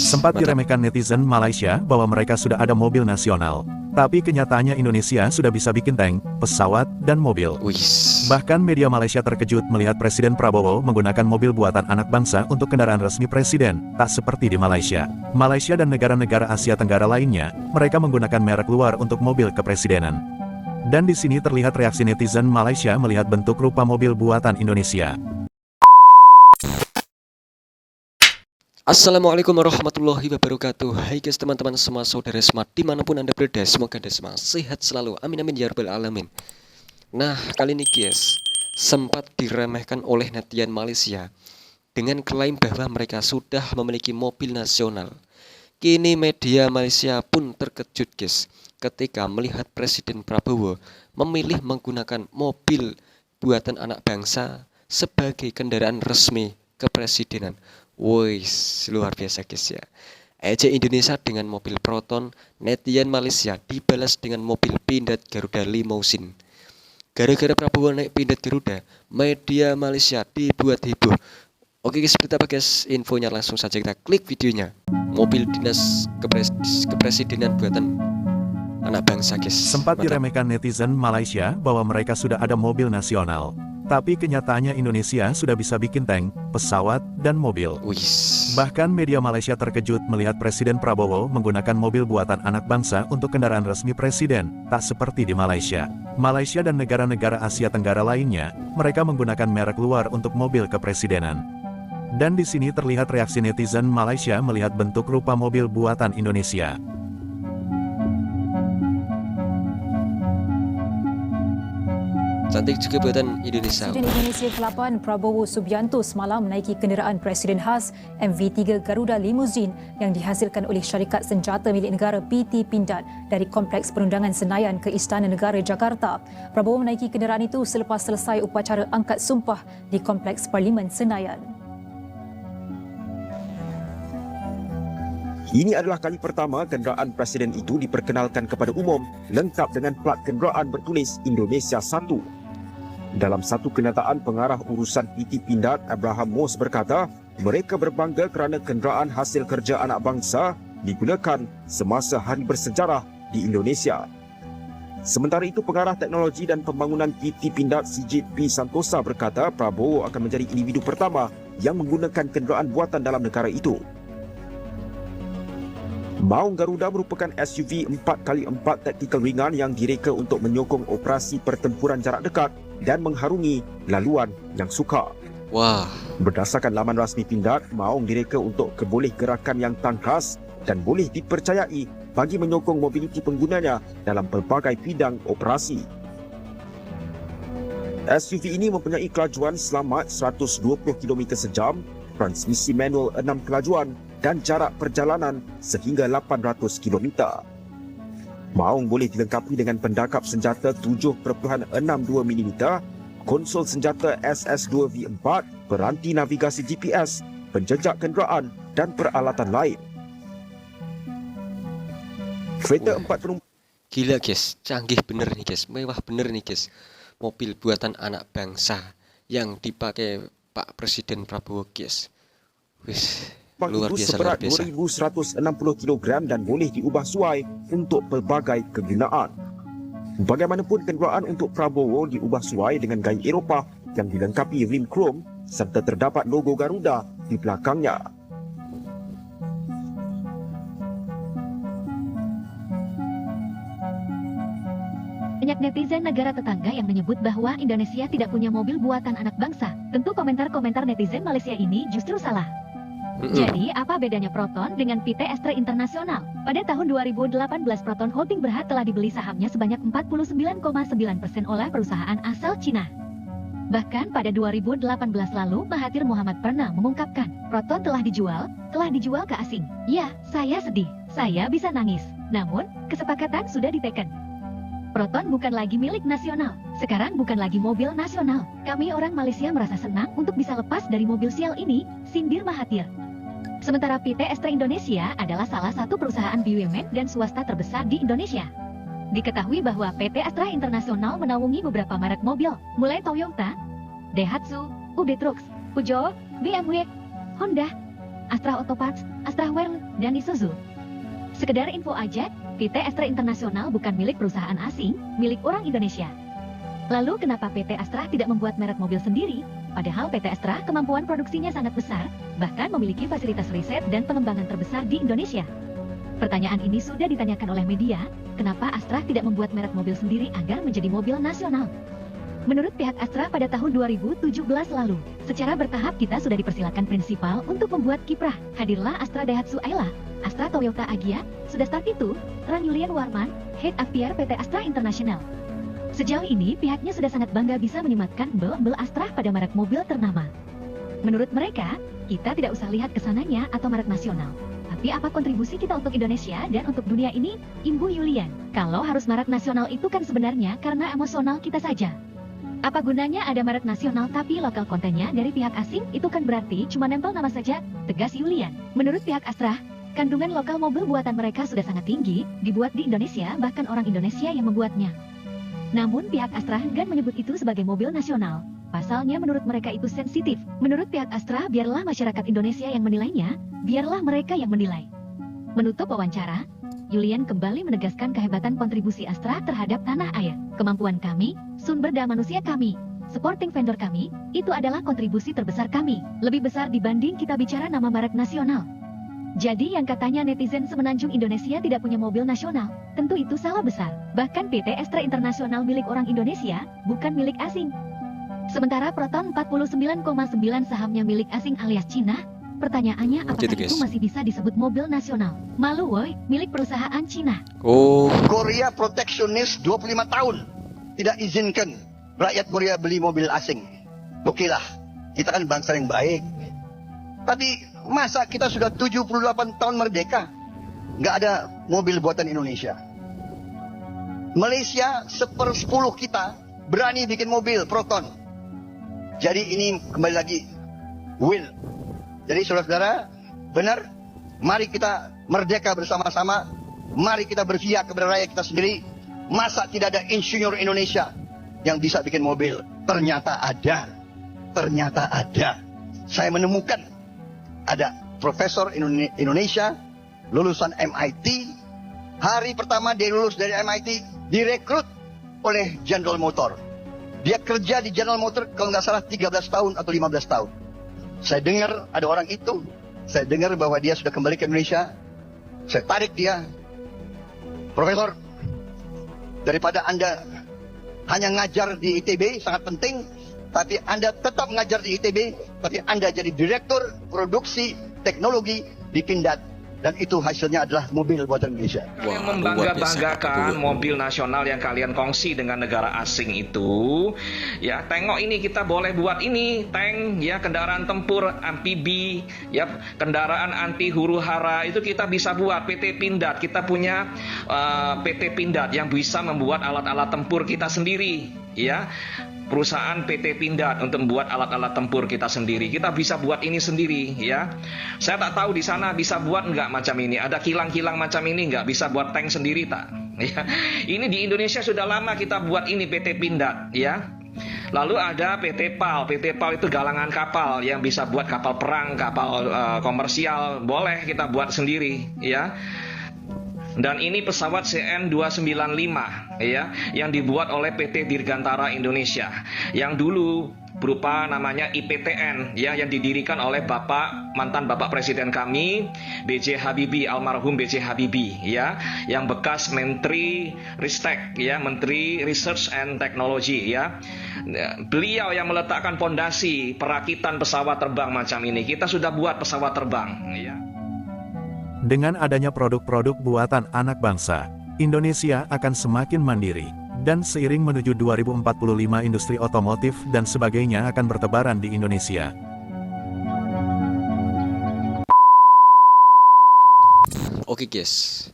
Sempat diremehkan netizen Malaysia bahwa mereka sudah ada mobil nasional. Tapi kenyataannya Indonesia sudah bisa bikin tank, pesawat, dan mobil. Bahkan media Malaysia terkejut melihat Presiden Prabowo menggunakan mobil buatan anak bangsa untuk kendaraan resmi presiden, tak seperti di Malaysia. Malaysia dan negara-negara Asia Tenggara lainnya, mereka menggunakan merek luar untuk mobil kepresidenan. Dan di sini terlihat reaksi netizen Malaysia melihat bentuk rupa mobil buatan Indonesia. Assalamualaikum warahmatullahi wabarakatuh. Hai guys, teman-teman semua, saudara smart dimanapun anda berada, semoga anda semua sehat selalu, amin amin ya rabbal alamin. Nah, kali ini guys, sempat diremehkan oleh netizen Malaysia dengan klaim bahwa mereka sudah memiliki mobil nasional. Kini media Malaysia pun terkejut guys, ketika melihat Presiden Prabowo memilih menggunakan mobil buatan anak bangsa sebagai kendaraan resmi kepresidenan. Woi, luar biasa guys ya. Ejek Indonesia dengan mobil Proton, netizen Malaysia dibalas dengan mobil Pindad Garuda Limousine. Gara-gara Prabowo naik Pindad Garuda, media Malaysia dibuat heboh. Oke guys, seperti apa guys infonya, langsung saja kita klik videonya. Mobil dinas kepresidenan buatan anak bangsa guys. Sempat diremehkan netizen Malaysia bahwa mereka sudah ada mobil nasional. Tapi kenyataannya Indonesia sudah bisa bikin tank, pesawat, dan mobil. Bahkan media Malaysia terkejut melihat Presiden Prabowo menggunakan mobil buatan anak bangsa untuk kendaraan resmi presiden, tak seperti di Malaysia. Malaysia dan negara-negara Asia Tenggara lainnya, mereka menggunakan merek luar untuk mobil kepresidenan. Dan di sini terlihat reaksi netizen Malaysia melihat bentuk rupa mobil buatan Indonesia. Cantik juga buatan Indonesia. Presiden Indonesia ke-8 Prabowo Subianto semalam menaiki kenderaan presiden khas MV3 Garuda Limousine yang dihasilkan oleh syarikat senjata milik negara PT Pindad dari Kompleks Perundangan Senayan ke Istana Negara Jakarta. Prabowo menaiki kenderaan itu selepas selesai upacara angkat sumpah di Kompleks Parlimen Senayan. Ini adalah kali pertama kenderaan presiden itu diperkenalkan kepada umum lengkap dengan plat kenderaan bertulis Indonesia 1. Dalam satu kenyataan, pengarah urusan PT Pindad Abraham Mos berkata, mereka berbangga kerana kenderaan hasil kerja anak bangsa digunakan semasa hari bersejarah di Indonesia. Sementara itu, pengarah teknologi dan pembangunan PT Pindad Sijit P. Santosa berkata Prabowo akan menjadi individu pertama yang menggunakan kenderaan buatan dalam negara itu. Maung Garuda merupakan SUV 4x4 taktikal ringan yang direka untuk menyokong operasi pertempuran jarak dekat dan mengharungi laluan yang sukar. Wah. Berdasarkan laman rasmi Pindad, Maung direka untuk keboleh gerakan yang tangkas dan boleh dipercayai bagi menyokong mobiliti penggunanya dalam pelbagai bidang operasi. SUV ini mempunyai kelajuan selamat 120 km sejam, transmisi manual 6 kelajuan dan jarak perjalanan sehingga 800 km. Maung boleh dilengkapi dengan pendakap senjata 7.62 mm, konsol senjata SS2 V4, peranti navigasi GPS, penjejak kenderaan dan peralatan lain. Kereta 4 penumpang. Gila guys, canggih bener nih guys, mewah bener nih guys. Mobil buatan anak bangsa yang dipakai Pak Presiden Prabowo guys. Wis, luar itu biasa, seberat luar biasa. 2.160 kg dan boleh diubah suai untuk pelbagai kegunaan. Bagaimanapun, kenderaan untuk Prabowo diubah suai dengan gaya Eropah yang dilengkapi rim krom serta terdapat logo Garuda di belakangnya. Banyak netizen negara tetangga yang menyebut bahwa Indonesia tidak punya mobil buatan anak bangsa. Tentu komentar-komentar netizen Malaysia ini justru salah. Jadi, apa bedanya Proton dengan PT Astra Internasional? Pada tahun 2018, Proton Holding Berhad telah dibeli sahamnya sebanyak 49,9% oleh perusahaan asal Cina. Bahkan pada 2018 lalu, Mahathir Mohamad pernah mengungkapkan, Proton telah dijual ke asing. Ya, saya sedih, saya bisa nangis. Namun, kesepakatan sudah diteken. Proton bukan lagi milik nasional. Sekarang bukan lagi mobil nasional. Kami orang Malaysia merasa senang untuk bisa lepas dari mobil sial ini, sindir Mahathir. Sementara PT Astra Indonesia adalah salah satu perusahaan BUMN dan swasta terbesar di Indonesia. Diketahui bahwa PT Astra Internasional menaungi beberapa merek mobil, mulai Toyota, Daihatsu, UD Trucks, Peugeot, BMW, Honda, Astra Auto Parts, Astra World, dan Isuzu. Sekedar info aja, PT Astra Internasional bukan milik perusahaan asing, milik orang Indonesia. Lalu kenapa PT Astra tidak membuat merek mobil sendiri? Padahal PT Astra kemampuan produksinya sangat besar, bahkan memiliki fasilitas riset dan pengembangan terbesar di Indonesia. Pertanyaan ini sudah ditanyakan oleh media, kenapa Astra tidak membuat merek mobil sendiri agar menjadi mobil nasional? Menurut pihak Astra pada tahun 2017 lalu, secara bertahap kita sudah dipersilakan prinsipal untuk membuat kiprah. Hadirlah Astra Daihatsu Ayla, Astra Toyota Agya, sudah start itu, Ran Julian Warman, Head Aviar PT Astra International. Sejauh ini pihaknya sudah sangat bangga bisa menyematkan embel-embel Astra pada merek mobil ternama. Menurut mereka, kita tidak usah lihat kesananya atau merek nasional. Tapi apa kontribusi kita untuk Indonesia dan untuk dunia ini? Imbu Yulian, kalau harus merek nasional itu kan sebenarnya karena emosional kita saja. Apa gunanya ada merek nasional tapi lokal kontennya dari pihak asing? Itu kan berarti cuma nempel nama saja, tegas Yulian. Menurut pihak Astra, kandungan lokal mobil buatan mereka sudah sangat tinggi, dibuat di Indonesia bahkan orang Indonesia yang membuatnya. Namun pihak Astra enggan menyebut itu sebagai mobil nasional. Pasalnya menurut mereka itu sensitif. Menurut pihak Astra, biarlah masyarakat Indonesia yang menilainya, biarlah mereka yang menilai. Menutup wawancara, Yulian kembali menegaskan kehebatan kontribusi Astra terhadap tanah air. Kemampuan kami, sumber daya manusia kami, supporting vendor kami, itu adalah kontribusi terbesar kami. Lebih besar dibanding kita bicara nama merek nasional. Jadi yang katanya netizen semenanjung Indonesia tidak punya mobil nasional, tentu itu salah besar. Bahkan PT Astra Internasional milik orang Indonesia, bukan milik asing. Sementara Proton 49,9 sahamnya milik asing alias Cina, pertanyaannya apakah Gitu, guys. itu masih bisa disebut mobil nasional? Malu woi, milik perusahaan Cina. Oh, Korea proteksionis 25 tahun. Tidak izinkan rakyat Korea beli mobil asing. Oke lah, kita kan bangsa yang baik. Tapi masa kita sudah 78 tahun merdeka, nggak ada mobil buatan Indonesia. Malaysia 1/10 kita berani bikin mobil Proton. Jadi ini kembali lagi will. Jadi saudara-saudara, benar, mari kita merdeka bersama-sama. Mari kita berpihak kepada rakyat kita sendiri. Masa tidak ada insinyur Indonesia yang bisa bikin mobil? Ternyata ada. Ternyata ada. Saya menemukan ada profesor Indonesia lulusan MIT. Hari pertama dia lulus dari MIT, direkrut oleh General Motor. Dia kerja di General Motor kalau nggak salah 13 tahun atau 15 tahun. Saya dengar ada orang itu. Saya dengar bahwa dia sudah kembali ke Indonesia. Saya tarik dia. Profesor, daripada Anda hanya ngajar di ITB, sangat penting. Tapi Anda tetap ngajar di ITB. Tapi Anda jadi direktur produksi teknologi di Pindad. Dan itu hasilnya adalah mobil buatan Indonesia. wah, Yang luar biasa, membangga-banggakan Pak. mobil nasional yang kalian kongsi dengan negara asing itu, ya tengok ini kita boleh buat ini tank, ya kendaraan tempur amfibi, ya kendaraan anti huru hara itu kita bisa buat. PT Pindad, kita punya PT Pindad yang bisa membuat alat-alat tempur kita sendiri, ya. Perusahaan PT Pindad untuk membuat alat-alat tempur kita sendiri. Kita bisa buat ini sendiri, ya. Saya tak tahu di sana bisa buat nggak macam ini. Ada kilang-kilang macam ini nggak bisa buat tank sendiri tak? Ya. Ini di Indonesia sudah lama kita buat ini PT Pindad, ya. Lalu ada PT PAL. PT PAL itu galangan kapal yang bisa buat kapal perang, kapal komersial. Boleh kita buat sendiri, ya. Dan ini pesawat CN295 ya, yang dibuat oleh PT Dirgantara Indonesia yang dulu berupa namanya IPTN ya, yang didirikan oleh mantan Bapak Presiden kami B.J. Habibie, almarhum B.J. Habibie ya, yang bekas Menteri Ristek ya, Menteri Research and Technology ya. Beliau yang meletakkan fondasi perakitan pesawat terbang macam ini. Kita sudah buat pesawat terbang ya. Dengan adanya produk-produk buatan anak bangsa, Indonesia akan semakin mandiri. Dan seiring menuju 2045 industri otomotif dan sebagainya akan bertebaran di Indonesia. Oke guys,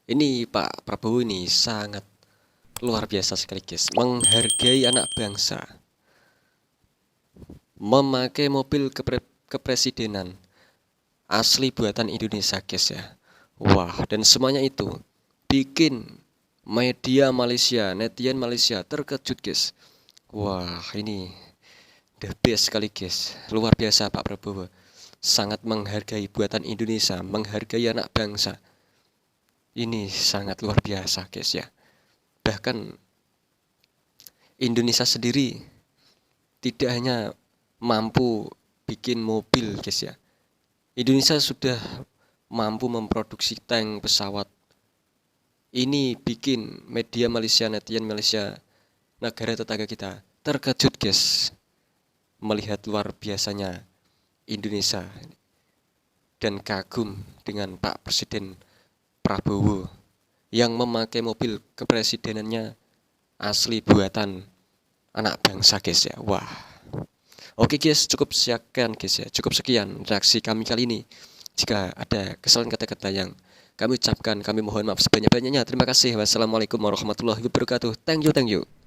ini Pak Prabowo ini sangat luar biasa sekali guys. Menghargai anak bangsa. Memakai mobil kepresidenan asli buatan Indonesia guys ya. Wah, dan semuanya itu bikin media Malaysia, netizen Malaysia terkejut guys. Wah, ini the best sekali guys. Luar biasa Pak Prabowo. sangat menghargai buatan Indonesia, menghargai anak bangsa. Ini sangat luar biasa guys ya. Bahkan Indonesia sendiri tidak hanya mampu bikin mobil guys ya. Indonesia sudah mampu memproduksi tank, pesawat. Ini bikin media Malaysia, netizen Malaysia, negara tetangga kita terkejut guys melihat luar biasanya Indonesia dan kagum dengan Pak Presiden Prabowo yang memakai mobil kepresidenannya asli buatan anak bangsa guys ya. Wah. Oke guys, cukup sekian guys ya. Cukup sekian reaksi kami kali ini. Jika ada kesalahan kata-kata yang kami ucapkan, kami mohon maaf sebanyak-banyaknya. Terima kasih. Wassalamualaikum warahmatullahi wabarakatuh. Thank you.